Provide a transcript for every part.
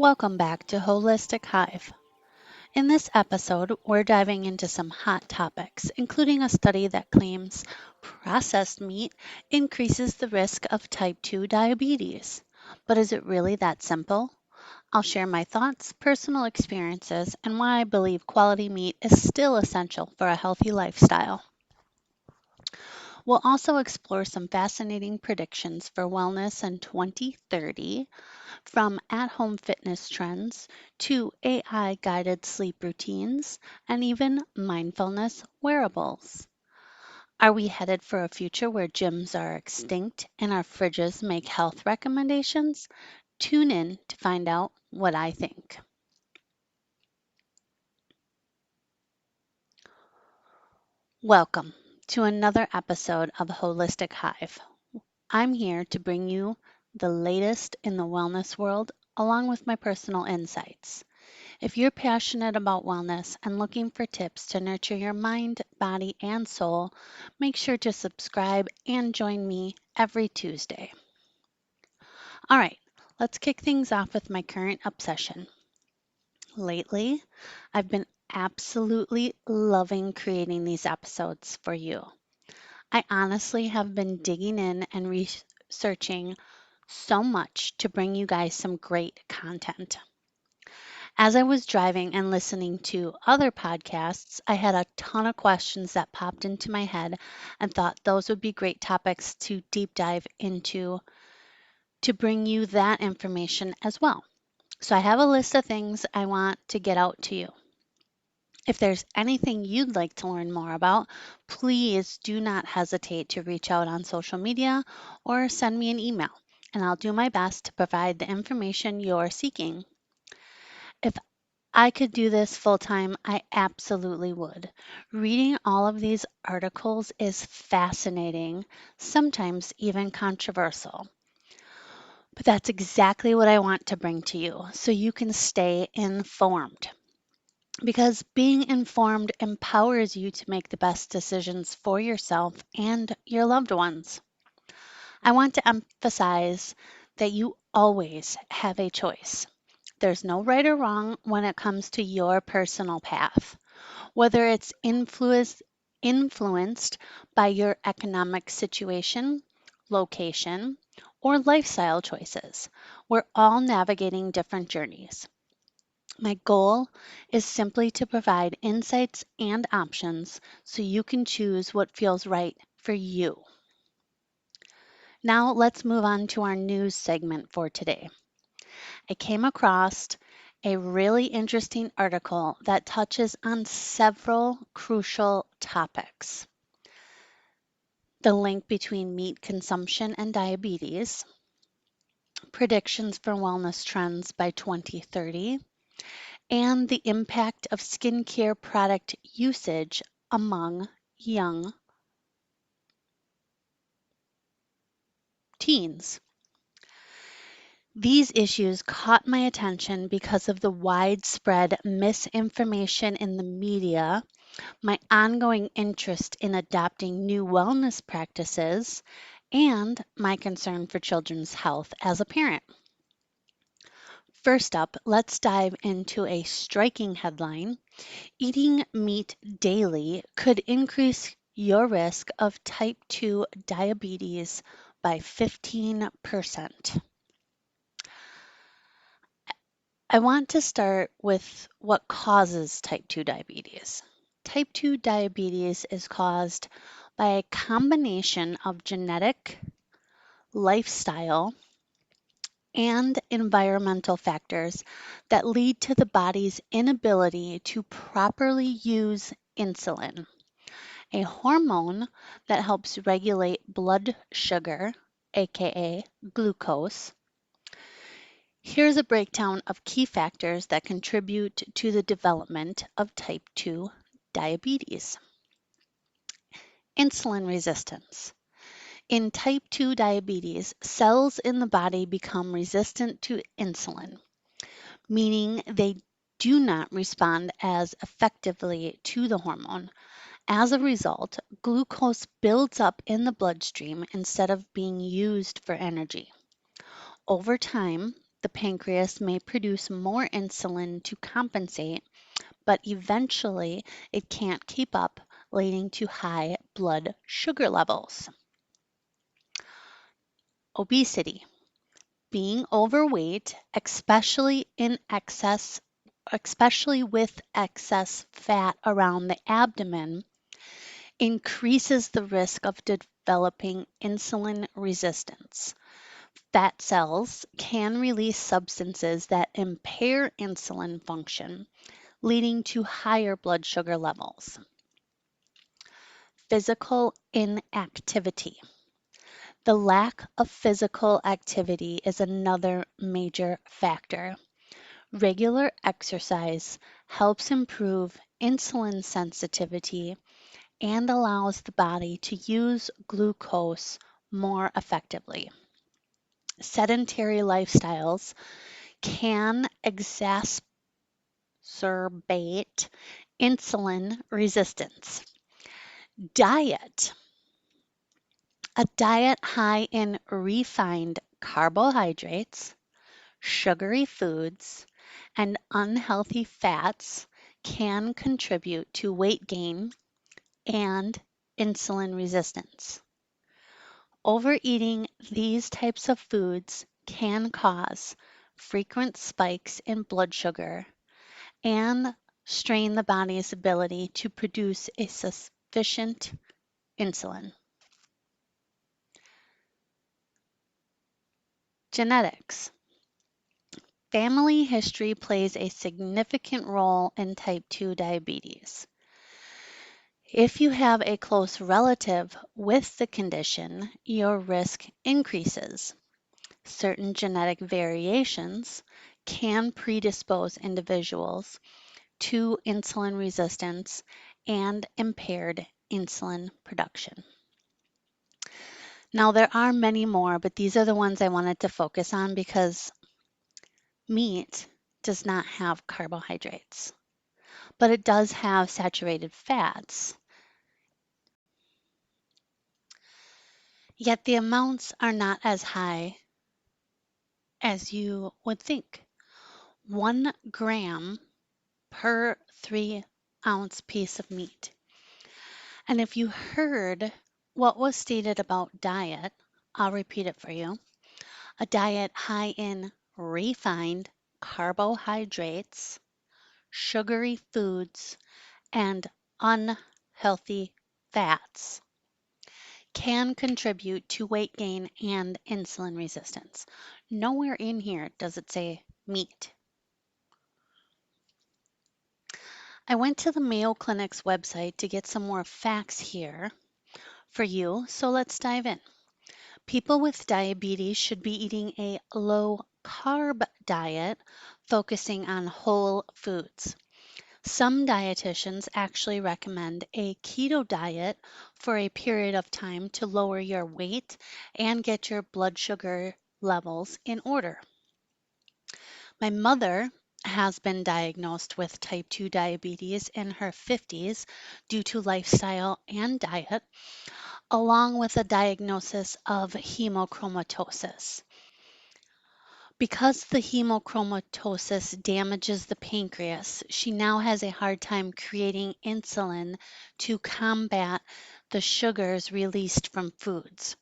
Welcome back to Holistic Hive. In this episode, we're diving into some hot topics, including a study that claims processed meat increases the risk of type 2 diabetes. But is it really that simple? I'll share my thoughts, personal experiences, and why I believe quality meat is still essential for a healthy lifestyle. We'll also explore some fascinating predictions for wellness in 2030, from at home fitness trends to AI guided sleep routines and even mindfulness wearables. Are we headed for a future where gyms are extinct and our fridges make health recommendations? Tune in to find out what I think. Welcome to another episode of Holistic Hive. I'm here to bring you the latest in the wellness world along with my personal insights. If you're passionate about wellness and looking for tips to nurture your mind, body, and soul, make sure to subscribe and join me every Tuesday. All right, let's kick things off with my current obsession. Lately, I've been absolutely loving creating these episodes for you. I honestly have been digging in and researching so much to bring you guys some great content. As I was driving and listening to other podcasts, I had a ton of questions that popped into my head and thought those would be great topics to deep dive into to bring you that information as well. So I have a list of things I want to get out to you. If there's anything you'd like to learn more about, please do not hesitate to reach out on social media or send me an email, and I'll do my best to provide the information you're seeking. If I could do this full time, I absolutely would. Reading all of these articles is fascinating, sometimes even controversial. But that's exactly what I want to bring to you so you can stay informed. Because being informed empowers you to make the best decisions for yourself and your loved ones. I want to emphasize that you always have a choice. There's no right or wrong when it comes to your personal path, whether it's influenced by your economic situation, location, or lifestyle choices. We're all navigating different journeys. My goal is simply to provide insights and options so you can choose what feels right for you. Now, let's move on to our news segment for today. I came across a really interesting article that touches on several crucial topics: the link between meat consumption and diabetes, predictions for wellness trends by 2030, and the impact of skincare product usage among young teens. These issues caught my attention because of the widespread misinformation in the media, my ongoing interest in adopting new wellness practices, and my concern for children's health as a parent. First up, let's dive into a striking headline. Eating meat daily could increase your risk of type 2 diabetes by 15%. I want to start with what causes type 2 diabetes. Type 2 diabetes is caused by a combination of genetic, lifestyle, and environmental factors that lead to the body's inability to properly use insulin, a hormone that helps regulate blood sugar, aka glucose. Here's a breakdown of key factors that contribute to the development of type 2 diabetes. Insulin resistance. In type 2 diabetes, cells in the body become resistant to insulin, meaning they do not respond as effectively to the hormone. As a result, glucose builds up in the bloodstream instead of being used for energy. Over time, the pancreas may produce more insulin to compensate, but eventually it can't keep up, leading to high blood sugar levels. Obesity. Being overweight, especially with excess fat around the abdomen, increases the risk of developing insulin resistance. Fat cells can release substances that impair insulin function, leading to higher blood sugar levels. Physical inactivity. The lack of physical activity is another major factor. Regular exercise helps improve insulin sensitivity and allows the body to use glucose more effectively. Sedentary lifestyles can exacerbate insulin resistance. Diet. A diet high in refined carbohydrates, sugary foods, and unhealthy fats can contribute to weight gain and insulin resistance. Overeating these types of foods can cause frequent spikes in blood sugar and strain the body's ability to produce a sufficient insulin. Genetics. Family history plays a significant role in type 2 diabetes. If you have a close relative with the condition, your risk increases. Certain genetic variations can predispose individuals to insulin resistance and impaired insulin production. Now, there are many more, but these are the ones I wanted to focus on because meat does not have carbohydrates, but it does have saturated fats. Yet the amounts are not as high as you would think. 1 gram per 3-ounce piece of meat. And if you heard what was stated about diet, I'll repeat it for you. A diet high in refined carbohydrates, sugary foods, and unhealthy fats can contribute to weight gain and insulin resistance. Nowhere in here does it say meat. I went to the Mayo Clinic's website to get some more facts here for you, so let's dive in. People with diabetes should be eating a low carb diet focusing on whole foods. Some dietitians actually recommend a keto diet for a period of time to lower your weight and get your blood sugar levels in order. My mother has been diagnosed with type 2 diabetes in her 50s due to lifestyle and diet, along with a diagnosis of hemochromatosis. Because the hemochromatosis damages the pancreas, she now has a hard time creating insulin to combat the sugars released from foods.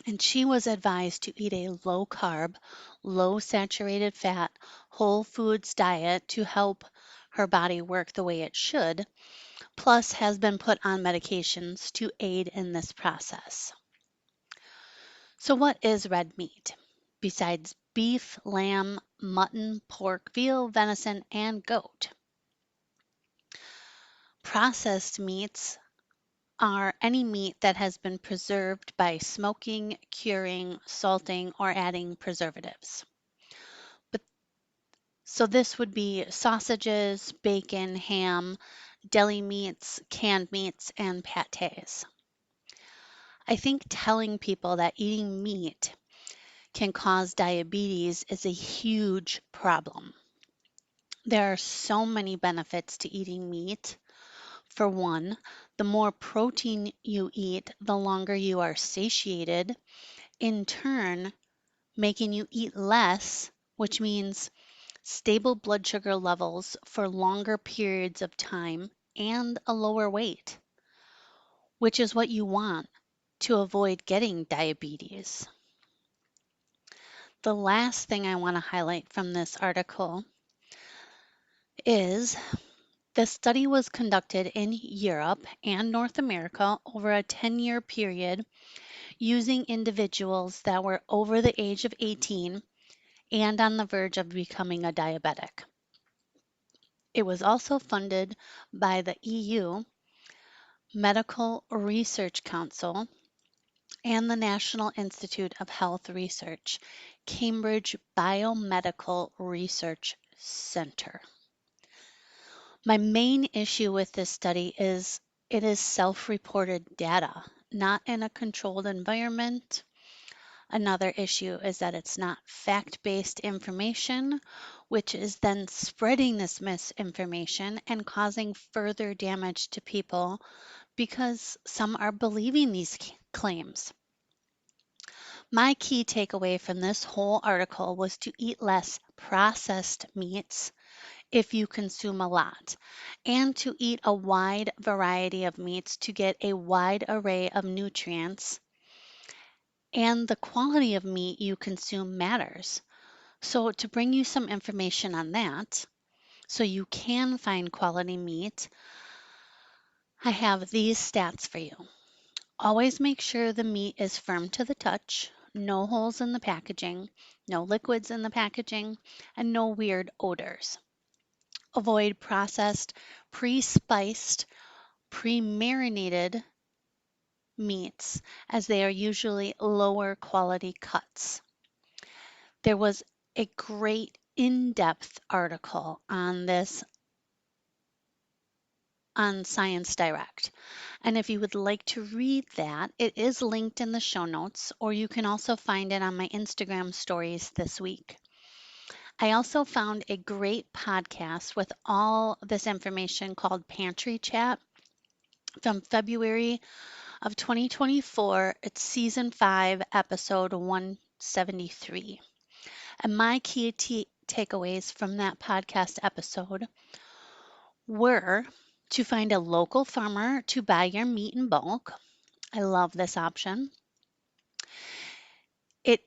And she was advised to eat a low carb, low saturated fat, whole foods diet to help her body work the way it should, plus has been put on medications to aid in this process. So what is red meat? Besides beef, lamb, mutton, pork, veal, venison, and goat. Processed meats are any meat that has been preserved by smoking, curing, salting, or adding preservatives. So this would be sausages, bacon, ham, deli meats, canned meats, and pâtés. I think telling people that eating meat can cause diabetes is a huge problem. There are so many benefits to eating meat. For one, the more protein you eat, the longer you are satiated, in turn, making you eat less which means stable blood sugar levels for longer periods of time and a lower weight, which is what you want to avoid getting diabetes. The last thing I want to highlight from this article is the study was conducted in Europe and North America over a 10-year period using individuals that were over the age of 18 and on the verge of becoming a diabetic. It was also funded by the EU Medical Research Council and the National Institute of Health Research, Cambridge Biomedical Research Center. My main issue with this study is it is self-reported data, not in a controlled environment. Another issue is that it's not fact-based information, which is then spreading this misinformation and causing further damage to people because some are believing these claims. My key takeaway from this whole article was to eat less processed meats if you consume a lot, and to eat a wide variety of meats to get a wide array of nutrients. And the quality of meat you consume matters. So, to bring you some information on that, so you can find quality meat, I have these stats for you. Always make sure the meat is firm to the touch, no holes in the packaging, no liquids in the packaging, and no weird odors. Avoid processed, pre-spiced, pre-marinated meats as they are usually lower quality cuts. There was a great in-depth article on this on Science Direct. And if you would like to read that, it is linked in the show notes, or you can also find it on my Instagram stories this week. I also found a great podcast with all this information called Pantry Chat from February of 2024. It's season 5, episode 173. And my key takeaways from that podcast episode were to find a local farmer to buy your meat in bulk. I love this option. It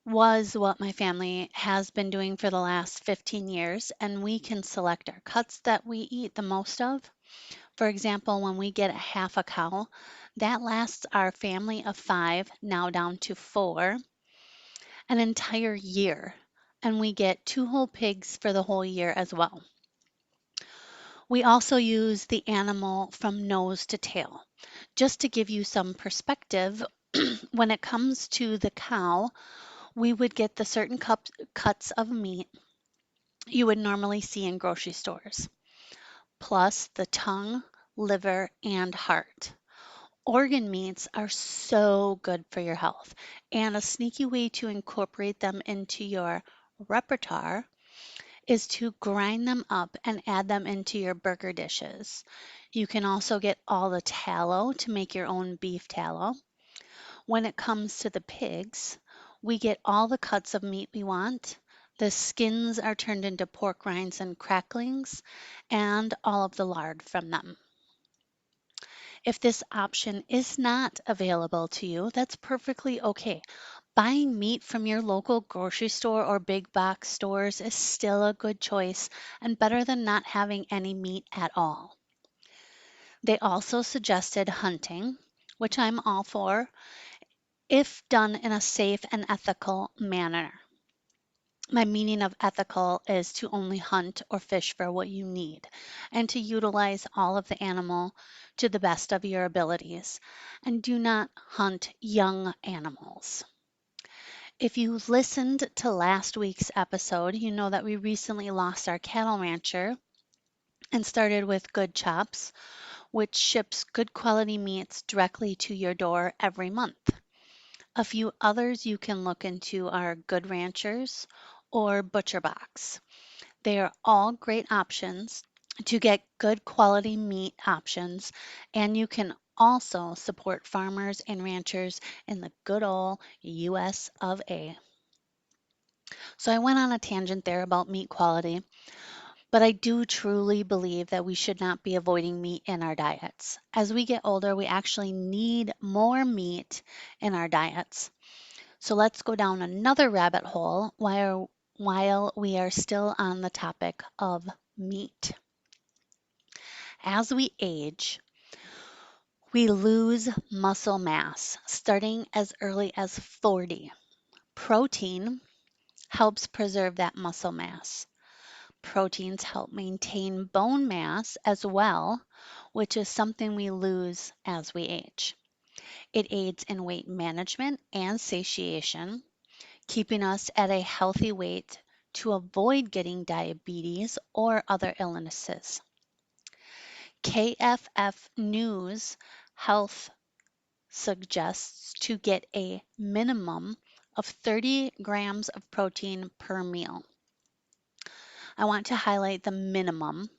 was what my family has been doing for the last 15 years, and we can select our cuts that we eat the most of. For example, when we get a half a cow, that lasts our family of 5, now down to 4, an entire year. And we get 2 whole pigs for the whole year as well. We also use the animal from nose to tail. Just to give you some perspective, when it comes to the cow, we would get the certain cuts of meat you would normally see in grocery stores, plus the tongue, liver, and heart. Organ meats are so good for your health, and a sneaky way to incorporate them into your repertoire is to grind them up and add them into your burger dishes. You can also get all the tallow to make your own beef tallow. When it comes to the pigs, we get all the cuts of meat we want. The skins are turned into pork rinds and cracklings, and all of the lard from them. If this option is not available to you, that's perfectly okay. Buying meat from your local grocery store or big box stores is still a good choice and better than not having any meat at all. They also suggested hunting, which I'm all for, if done in a safe and ethical manner. My meaning of ethical is to only hunt or fish for what you need and to utilize all of the animal to the best of your abilities, and do not hunt young animals. If you listened to last week's episode, you know that we recently lost our cattle rancher and started with Good Chops, which ships good quality meats directly to your door every month. A few others you can look into are Good Ranchers or Butcher Box. They are all great options to get good quality meat options, and you can also support farmers and ranchers in the good old US of A. So I went on a tangent there about meat quality, but I do truly believe that we should not be avoiding meat in our diets. As we get older, we actually need more meat in our diets. So let's go down another rabbit hole while we are still on the topic of meat. As we age, we lose muscle mass starting as early as 40. Protein helps preserve that muscle mass. Proteins help maintain bone mass as well, which is something we lose as we age. It aids in weight management and satiation, keeping us at a healthy weight to avoid getting diabetes or other illnesses. KFF News Health suggests to get a minimum of 30 grams of protein per meal. I want to highlight the minimum,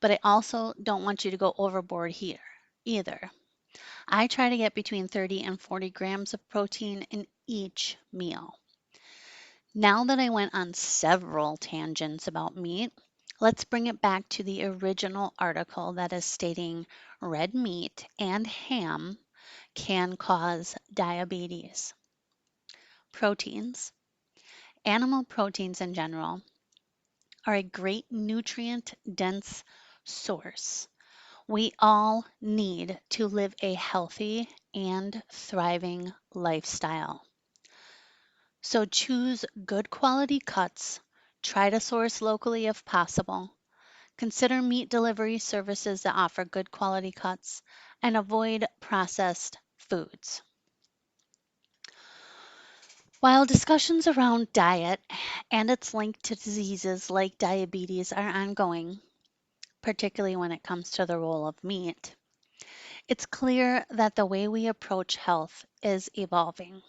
but I also don't want you to go overboard here either. I try to get between 30 and 40 grams of protein in each meal. Now that I went on several tangents about meat, let's bring it back to the original article that is stating red meat and ham can cause diabetes. Proteins, animal proteins in general, are a great nutrient dense source. We all need to live a healthy and thriving lifestyle. So choose good quality cuts, try to source locally if possible, consider meat delivery services that offer good quality cuts, and avoid processed foods. While discussions around diet and its link to diseases like diabetes are ongoing, particularly when it comes to the role of meat, it's clear that the way we approach health is evolving.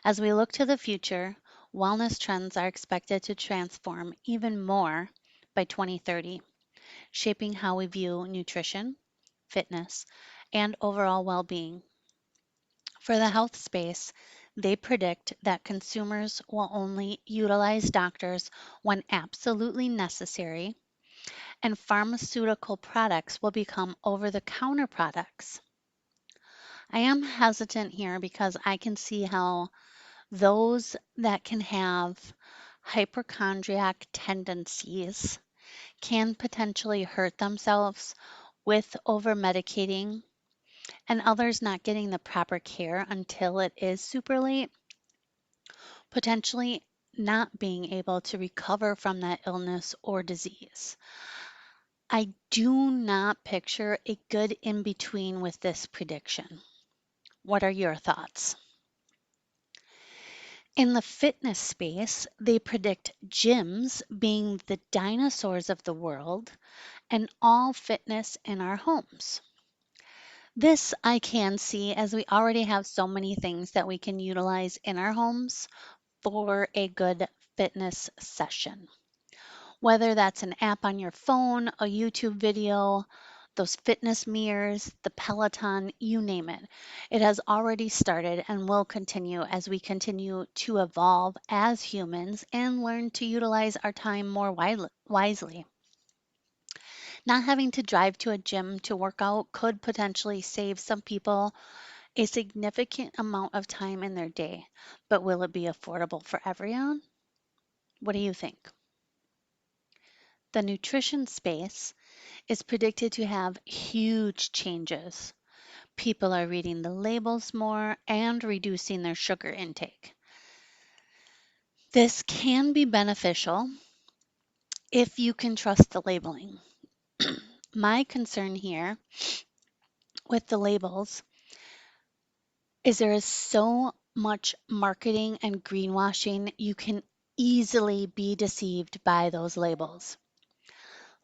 As we look to the future, wellness trends are expected to transform even more by 2030, shaping how we view nutrition, fitness, and overall well being. For the health space, they predict that consumers will only utilize doctors when absolutely necessary, and pharmaceutical products will become over the counter products. I am hesitant here because I can see how those that can have hypochondriac tendencies can potentially hurt themselves with over medicating, and others not getting the proper care until it is super late, potentially not being able to recover from that illness or disease. I do not picture a good in between with this prediction. What are your thoughts? In the fitness space, they predict gyms being the dinosaurs of the world and all fitness in our homes. This I can see as we already have so many things that we can utilize in our homes for a good fitness session. Whether that's an app on your phone, a YouTube video, those fitness mirrors, the Peloton, you name it. It has already started and will continue as we continue to evolve as humans and learn to utilize our time more wisely. Not having to drive to a gym to work out could potentially save some people a significant amount of time in their day, but will it be affordable for everyone? What do you think? The nutrition space is predicted to have huge changes. People are reading the labels more and reducing their sugar intake. This can be beneficial if you can trust the labeling. My concern here with the labels is there is so much marketing and greenwashing, you can easily be deceived by those labels.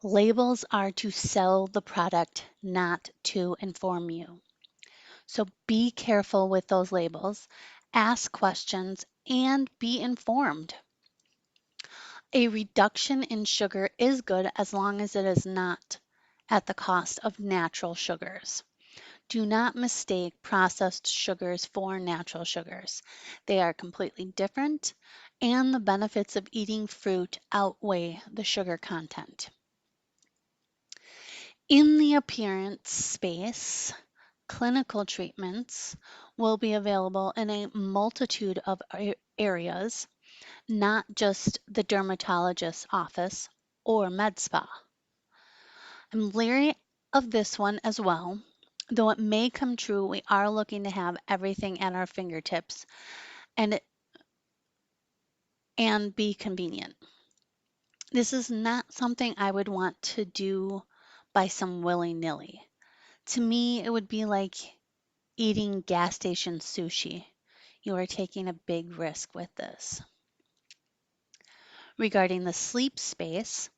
Labels are to sell the product, not to inform you. So be careful with those labels, ask questions, and be informed. A reduction in sugar is good as long as it is not at the cost of natural sugars. Do not mistake processed sugars for natural sugars. They are completely different and the benefits of eating fruit outweigh the sugar content. In the appearance space, clinical treatments will be available in a multitude of areas, not just the dermatologist's office or med spa. I'm leery of this one as well. Though it may come true, we are looking to have everything at our fingertips and be convenient. This is not something I would want to do by some willy-nilly. To me, it would be like eating gas station sushi. You are taking a big risk with this. Regarding the sleep space,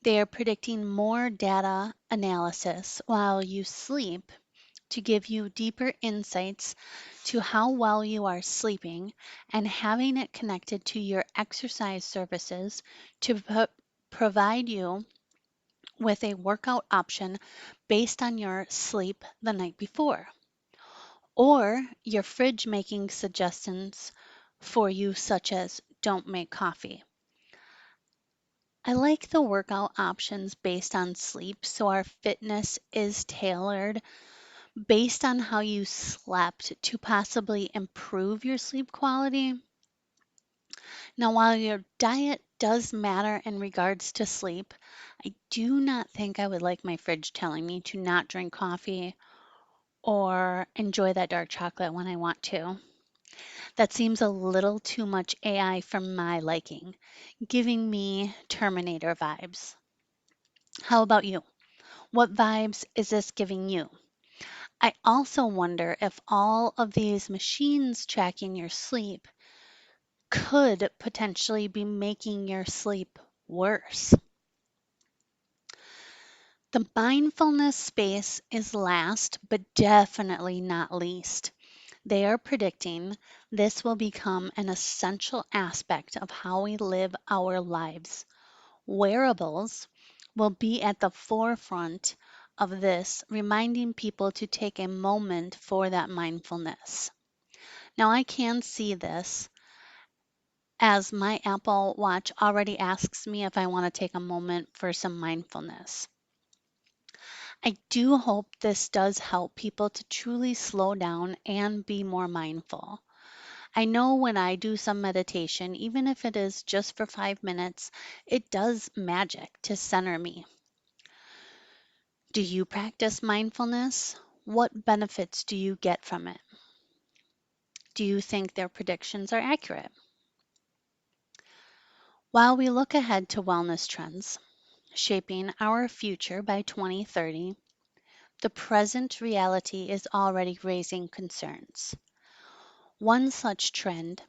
they are predicting more data analysis while you sleep to give you deeper insights to how well you are sleeping and having it connected to your exercise services to provide you with a workout option based on your sleep the night before, or your fridge making suggestions for you, such as don't make coffee. I like the workout options based on sleep, so our fitness is tailored based on how you slept to possibly improve your sleep quality. Now, while your diet does matter in regards to sleep, I do not think I would like my fridge telling me to not drink coffee or enjoy that dark chocolate when I want to. That seems a little too much AI for my liking, giving me Terminator vibes. How about you? What vibes is this giving you? I also wonder if all of these machines tracking your sleep could potentially be making your sleep worse. The mindfulness space is last, but definitely not least. They are predicting this will become an essential aspect of how we live our lives. Wearables will be at the forefront of this, reminding people to take a moment for that mindfulness. Now, I can see this as my Apple Watch already asks me if I want to take a moment for some mindfulness. I do hope this does help people to truly slow down and be more mindful. I know when I do some meditation, even if it is just for 5 minutes, it does magic to center me. Do you practice mindfulness? What benefits do you get from it? Do you think their predictions are accurate? While we look ahead to wellness trends shaping our future by 2030, the present reality is already raising concerns. One such trend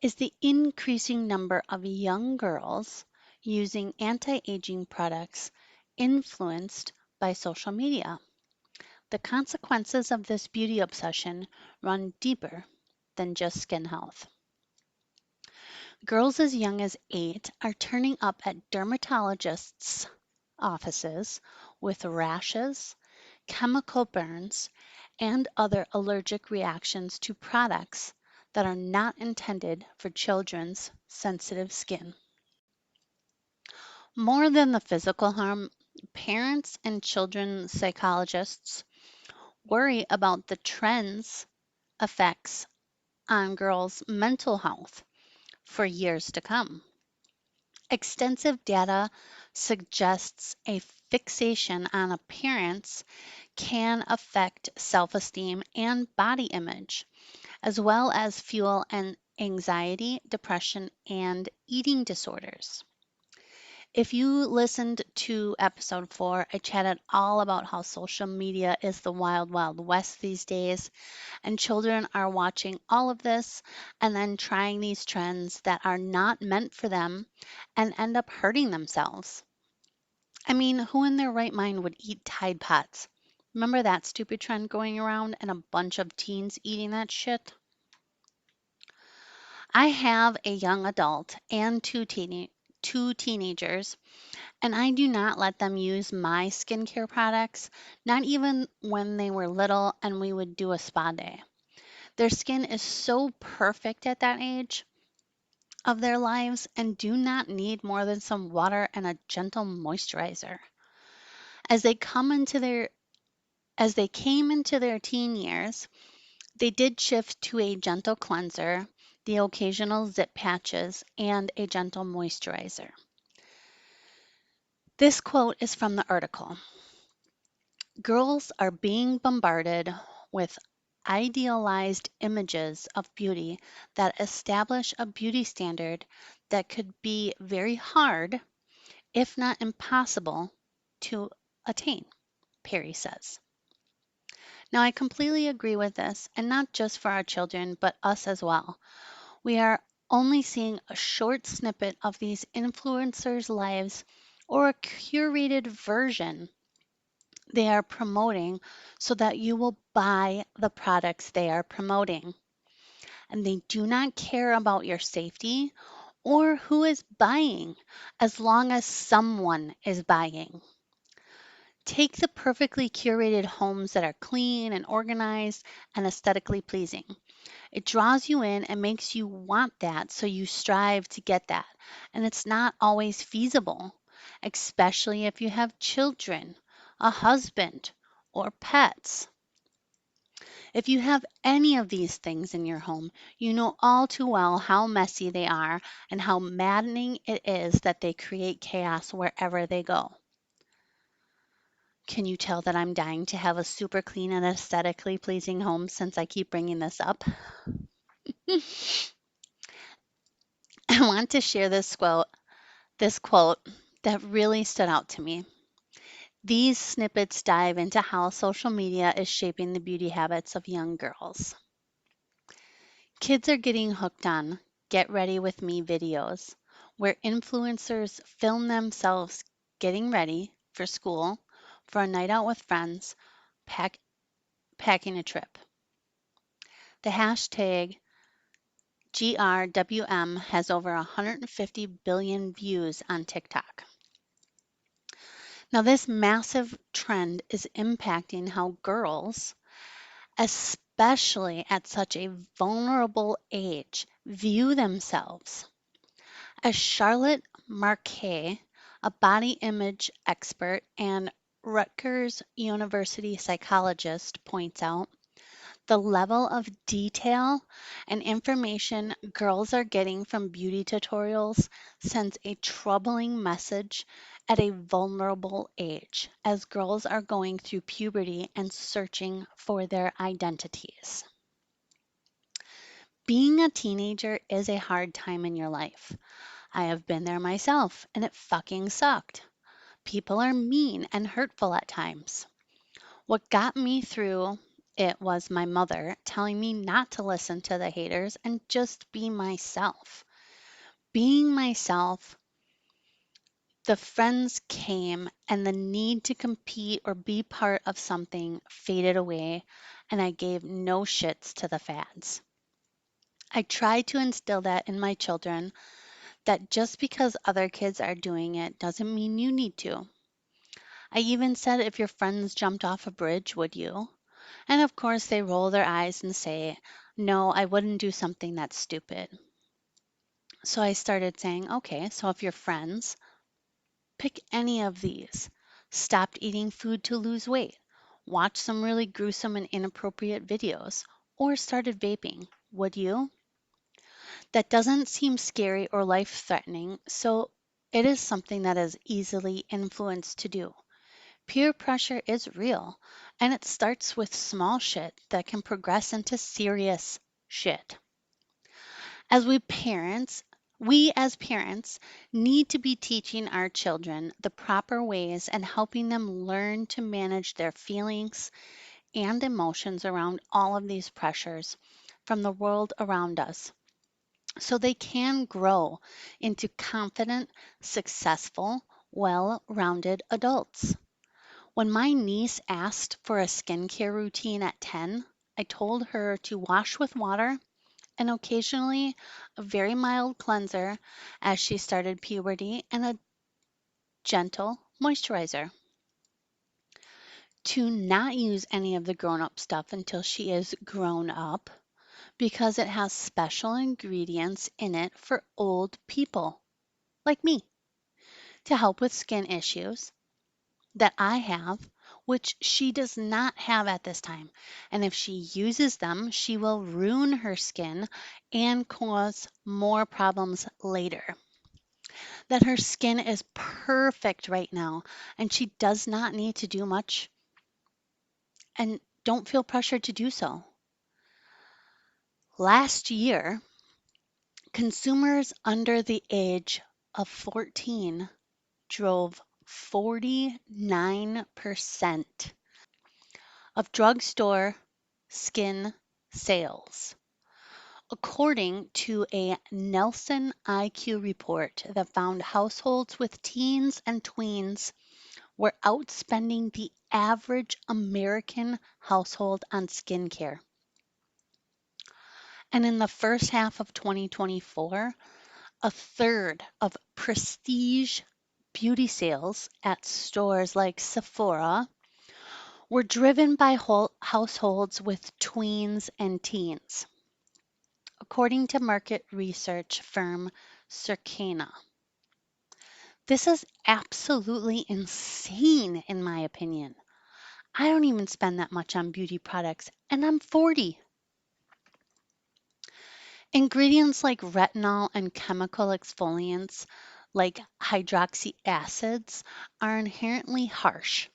is the increasing number of young girls using anti-aging products influenced by social media. The consequences of this beauty obsession run deeper than just skin health. Girls as young as 8 are turning up at dermatologists' offices with rashes, chemical burns, and other allergic reactions to products that are not intended for children's sensitive skin. More than the physical harm, parents and children psychologists worry about the trends effects on girls' mental health for years to come. Extensive data suggests a fixation on appearance can affect self esteem and body image, as well as fuel and anxiety, depression, and eating disorders. If you listened to episode 4, I chatted all about how social media is the wild, wild west these days, and children are watching all of this and then trying these trends that are not meant for them and end up hurting themselves. I mean, who in their right mind would eat Tide Pods? Remember that stupid trend going around and a bunch of teens eating that shit? I have a young adult and two teenagers, and I do not let them use my skincare products, not even when they were little and we would do a spa day. Their skin is so perfect at that age. of their lives and do not need more than some water and a gentle moisturizer. As they come into their as they came into their teen years, they did shift to a gentle cleanser, the occasional zip patches, and a gentle moisturizer. This quote is from the article. Girls are being bombarded with idealized images of beauty that establish a beauty standard that could be very hard, if not impossible, to attain, Perry says. Now, I completely agree with this, and not just for our children, but us as well. We are only seeing a short snippet of these influencers' lives or a curated version they are promoting so that you will buy the products they are promoting. And they do not care about your safety or who is buying as long as someone is buying. Take the perfectly curated homes that are clean and organized and aesthetically pleasing. It draws you in and makes you want that, so you strive to get that. And it's not always feasible, especially if you have children, a husband, or pets. If you have any of these things in your home, you know all too well how messy they are and how maddening it is that they create chaos wherever they go. Can you tell that I'm dying to have a super clean and aesthetically pleasing home since I keep bringing this up? I want to share this quote that really stood out to me. These snippets dive into how social media is shaping the beauty habits of young girls. Kids are getting hooked on get ready with me videos where influencers film themselves getting ready for school, for a night out with friends, packing a trip. The hashtag GRWM has over 150 billion views on TikTok. Now, this massive trend is impacting how girls, especially at such a vulnerable age, view themselves. As Charlotte Marquet, a body image expert and Rutgers University psychologist, points out, the level of detail and information girls are getting from beauty tutorials sends a troubling message at a vulnerable age as girls are going through puberty and searching for their identities. Being a teenager is a hard time in your life. I have been there myself, and it fucking sucked. People are mean and hurtful at times. What got me through it was my mother telling me not to listen to the haters and just be myself. Being myself, the friends came and the need to compete or be part of something faded away, and I gave no shits to the fads. I tried to instill that in my children that just because other kids are doing it doesn't mean you need to. I even said, if your friends jumped off a bridge, would you? And of course, they roll their eyes and say, no, I wouldn't do something that's stupid. So I started saying, okay, so if your friends pick any of these, stopped eating food to lose weight, watched some really gruesome and inappropriate videos, or started vaping, would you? That doesn't seem scary or life threatening, so it is something that is easily influenced to do. Peer pressure is real, and it starts with small shit that can progress into serious shit. As we as parents need to be teaching our children the proper ways and helping them learn to manage their feelings and emotions around all of these pressures from the world around us so they can grow into confident, successful, well rounded adults. When my niece asked for a skincare routine at 10, I told her to wash with water and occasionally a very mild cleanser as she started puberty and a gentle moisturizer. To not use any of the grown up stuff until she is grown up because it has special ingredients in it for old people like me to help with skin issues that I have, which she does not have at this time. And if she uses them, she will ruin her skin and cause more problems later. That her skin is perfect right now and she does not need to do much and don't feel pressured to do so. Last year, consumers under the age of 14 drove 49% of drugstore skin sales, according to a Nelson IQ report that found households with teens and tweens were outspending the average American household on skincare. And in the first half of 2024, a third of prestige beauty sales at stores like Sephora were driven by households with tweens and teens, according to market research firm Circana. This is absolutely insane, in my opinion. I don't even spend that much on beauty products, and I'm 40. Ingredients like retinol and chemical exfoliants like hydroxy acids are inherently harsh.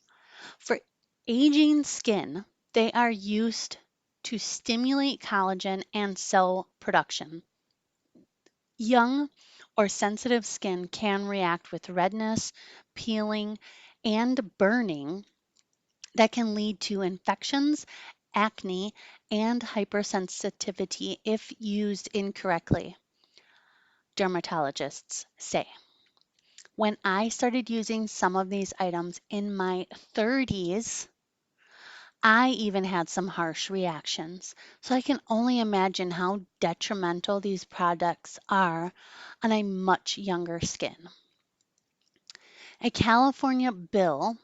For aging skin, they are used to stimulate collagen and cell production. Young or sensitive skin can react with redness, peeling, and burning that can lead to infections, acne, and hypersensitivity if used incorrectly, dermatologists say. When I started using some of these items in my 30s, I even had some harsh reactions. So I can only imagine how detrimental these products are on a much younger skin. A California bill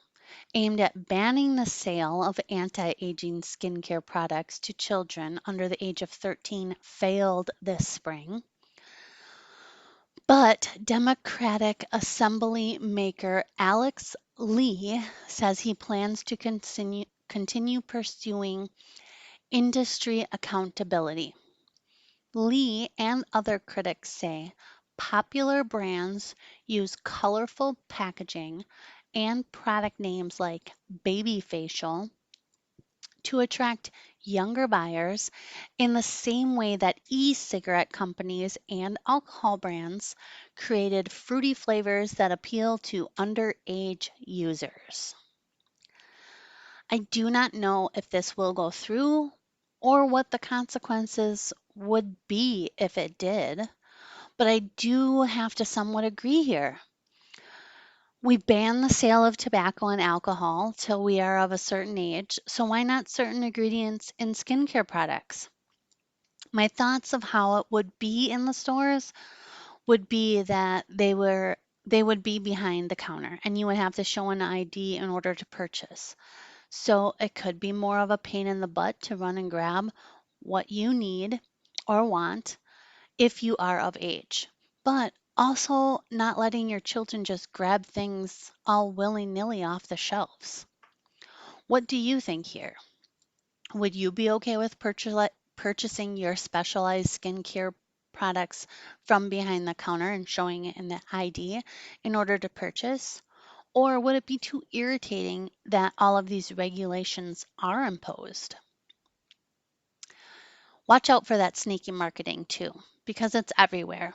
aimed at banning the sale of anti aging skincare products to children under the age of 13 failed this spring. But Democratic Assembly maker Alex Lee says he plans to continue pursuing industry accountability. Lee and other critics say popular brands use colorful packaging and product names like baby facial to attract younger buyers in the same way that e-cigarette companies and alcohol brands created fruity flavors that appeal to underage users. I do not know if this will go through or what the consequences would be if it did, but I do have to somewhat agree here. We ban the sale of tobacco and alcohol till we are of a certain age, so why not certain ingredients in skincare products? My thoughts of how it would be in the stores would be that they would be behind the counter and you would have to show an ID in order to purchase. So it could be more of a pain in the butt to run and grab what you need or want if you are of age. But also not letting your children just grab things all willy-nilly off the shelves. What do you think here? Would you be okay with purchasing your specialized skincare products from behind the counter and showing it in the ID in order to purchase? Or would it be too irritating that all of these regulations are imposed? Watch out for that sneaky marketing too, because it's everywhere.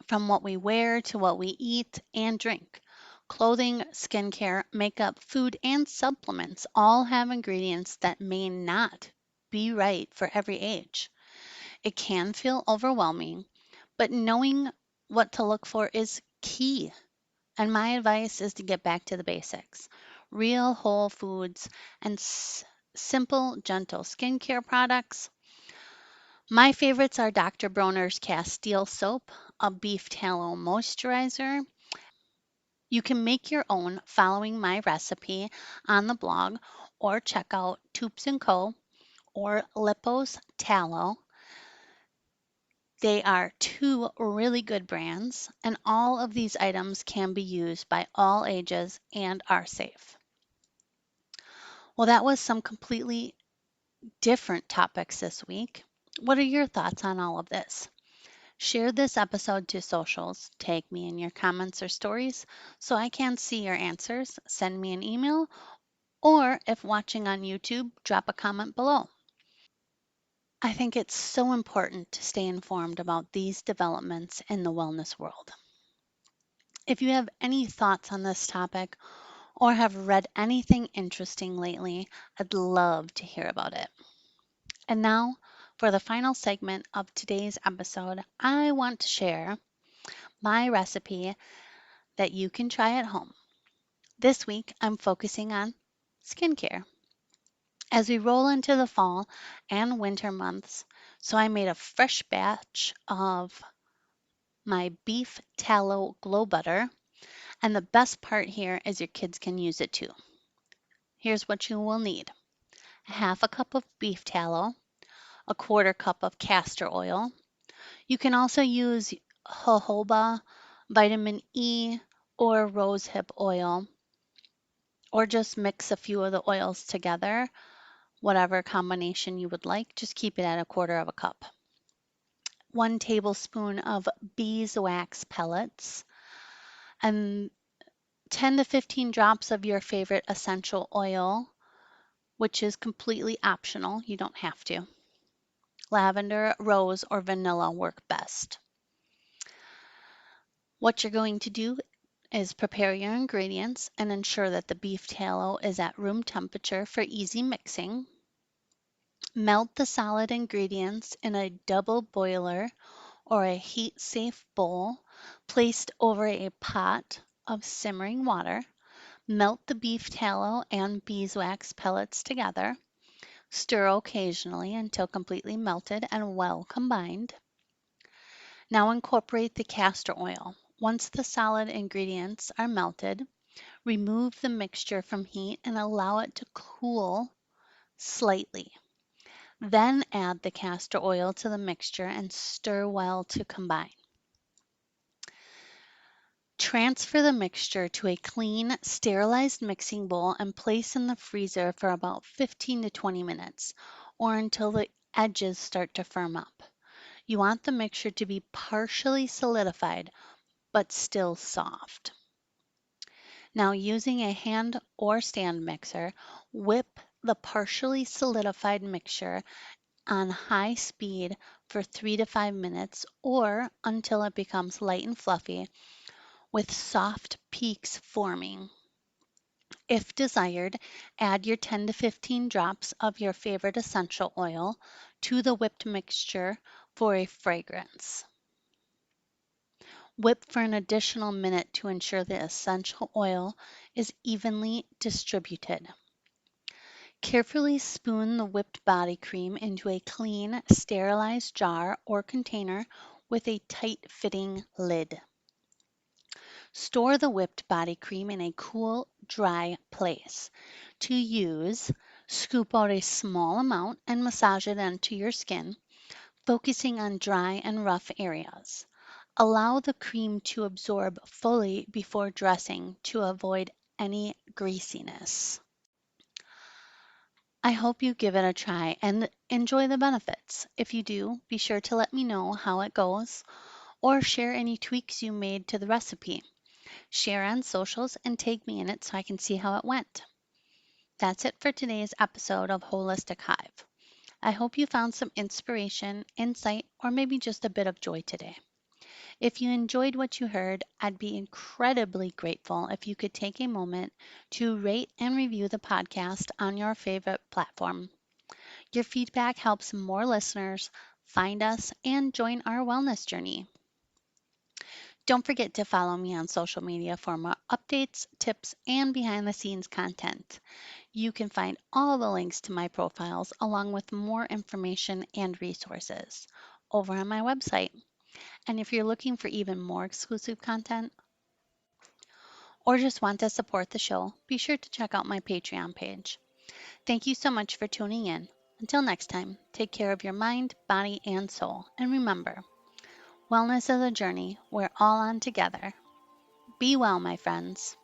From what we wear to what we eat and drink. Clothing, skincare, makeup, food, and supplements all have ingredients that may not be right for every age. It can feel overwhelming, but knowing what to look for is key. And my advice is to get back to the basics. Real whole foods and simple, gentle skincare products. My favorites are Dr. Bronner's Castile soap, a beef tallow moisturizer. You can make your own following my recipe on the blog or check out Toops & Co. or Lipos Tallow They are two really good brands, and all of these items can be used by all ages and are safe. Well, that was some completely different topics this week. What are your thoughts on all of this? Share this episode to socials. Tag me in your comments or stories so I can see your answers. Send me an email, or if watching on YouTube, drop a comment below. I think it's so important to stay informed about these developments in the wellness world. If you have any thoughts on this topic or have read anything interesting lately, I'd love to hear about it. And now, for the final segment of today's episode, I want to share my recipe that you can try at home. This week, I'm focusing on skincare. As we roll into the fall and winter months, so I made a fresh batch of my beef tallow glow butter. And the best part here is your kids can use it too. Here's what you will need: half a cup of beef tallow, a quarter cup of castor oil. You can also use jojoba, vitamin E, or rosehip oil, or just mix a few of the oils together, whatever combination you would like. Just keep it at a quarter of a cup. 1 tablespoon of beeswax pellets, and 10 to 15 drops of your favorite essential oil, which is completely optional. You don't have to. Lavender, rose, or vanilla work best. What you're going to do is prepare your ingredients and ensure that the beef tallow is at room temperature for easy mixing. Melt the solid ingredients in a double boiler or a heat-safe bowl placed over a pot of simmering water. Melt the beef tallow and beeswax pellets together. Stir occasionally until completely melted and well combined. Now incorporate the castor oil. Once the solid ingredients are melted, remove the mixture from heat and allow it to cool slightly. Then add the castor oil to the mixture and stir well to combine. Transfer the mixture to a clean, sterilized mixing bowl and place in the freezer for about 15 to 20 minutes, or until the edges start to firm up. You want the mixture to be partially solidified, but still soft. Now, using a hand or stand mixer, whip the partially solidified mixture on high speed for 3 to 5 minutes or until it becomes light and fluffy with soft peaks forming. If desired, add your 10 to 15 drops of your favorite essential oil to the whipped mixture for a fragrance. Whip for an additional minute to ensure the essential oil is evenly distributed. Carefully spoon the whipped body cream into a clean, sterilized jar or container with a tight-fitting lid. Store the whipped body cream in a cool, dry place. To use, scoop out a small amount and massage it into your skin, focusing on dry and rough areas. Allow the cream to absorb fully before dressing to avoid any greasiness. I hope you give it a try and enjoy the benefits. If you do, be sure to let me know how it goes or share any tweaks you made to the recipe. Share on socials and tag me in it so I can see how it went. That's it for today's episode of Holistic Hive. I hope you found some inspiration, insight, or maybe just a bit of joy today. If you enjoyed what you heard, I'd be incredibly grateful if you could take a moment to rate and review the podcast on your favorite platform. Your feedback helps more listeners find us and join our wellness journey. Don't forget to follow me on social media for more updates, tips, and behind the scenes content. You can find all the links to my profiles along with more information and resources over on my website. And if you're looking for even more exclusive content or just want to support the show, be sure to check out my Patreon page. Thank you so much for tuning in. Until next time, take care of your mind, body, and soul. And remember, Wellness is a journey we're all on together. Be well, my friends.